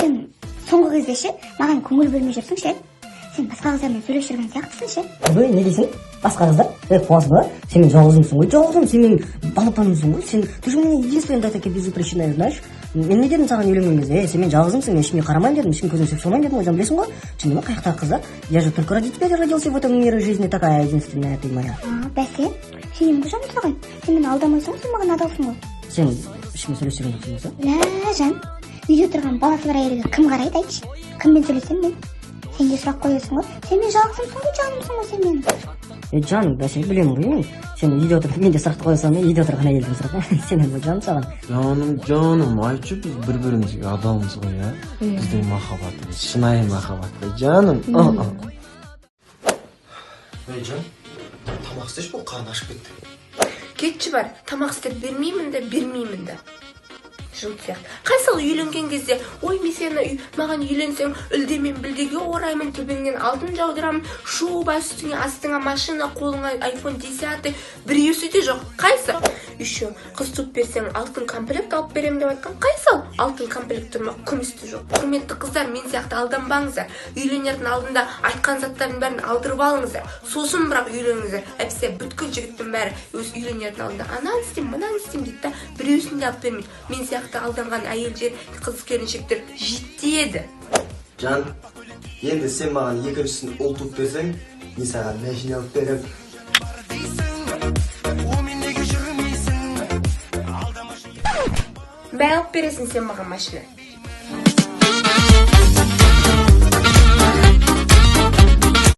Сен соңғы кезде ше, маған көңіл бөлмей жүрсің ше. Сен басқа қыздармен сөйлесіп жүрген сияқтысың ше. Ой, не дейсің? Басқа қыздар? Қуасың ба? Сен мен жалғызымсың ғой, жалғызым. Сен мен балапанымсың ғой. Ты же мне единственная такая безупречная, знаешь? Мен не дедім саған үйленген кезде? Сен мен жалғызымсың, мен ешкімге қарамаймын дедім, ешкім көзін сөк салмаймын дедім, өзің білесің ғой? Шынымен ма, қаяқтағы қыздар? Я же только ради тебя родился в этом мире, жизни такая единственная ты моя. Бәсе, сен немді жан сұраған? Сен мені алдамайсың, сен маған адалсың ғой. Сен ешкіммен сөйлесіп жүрген жоқсың ба? Лә, жан, үйде тұрған баласы бар әйелге кім қарайды айтшы? Кіммен сөйлесем мен? Сен де сұрақ қоясың ғой. Сен мен жалғызымсың ғой, жанымсың ғой сен менің. Жаным, бәсе, білемін ғой мен. Сен үйде отырып, мен де сұрақты қоя салмай, үйде отырған әйелден сұрақ. Сенен ғой жаным саған. Жаным, айтшы біз бір-бірімізге адалмыз ғой, я? Біздің махаббатымыз, шынайы махаббат қой, жаным. Ей, жан, тамақ істеші, бұл қарны ашып кетті. Кетші бар, тамақ істеп бермеймін де. Жыл сияқты. Қайсыл үйленген кезде, ой, мен сені маған үйленсең, үлдемен білдеге ораймын, төбеңнен алтын жаудырамын, шуба үстіңе, астыңа машина, қолыңа iPhone 10, біреусі де жоқ. Қайсыл? Еще қыз туып берсең, алтын комплект алып берем деп айтқан. Қайсыл? Алтын комплект тұрма, күмісті жоқ. Құрметті қыздар, мен сияқты алданбаңыздар. Үйленердің алдында айтқан заттардың бәрін алдырып алыңыздар. Сосын бірақ үйленіңіздер. Әпсе бүткіл жігіттің бәрі өз үйленердің алдында анан істеймін, мынан істеймін дейді да, біреусін де алып бермейді. Мен сияқты алданған әйелдер, қыз келіншектер жетеді. Жан, енді сен маған екіншісін ұл туып берсең, мен саған мәшине алып берем. Бәрі алып бересің сен маған машина.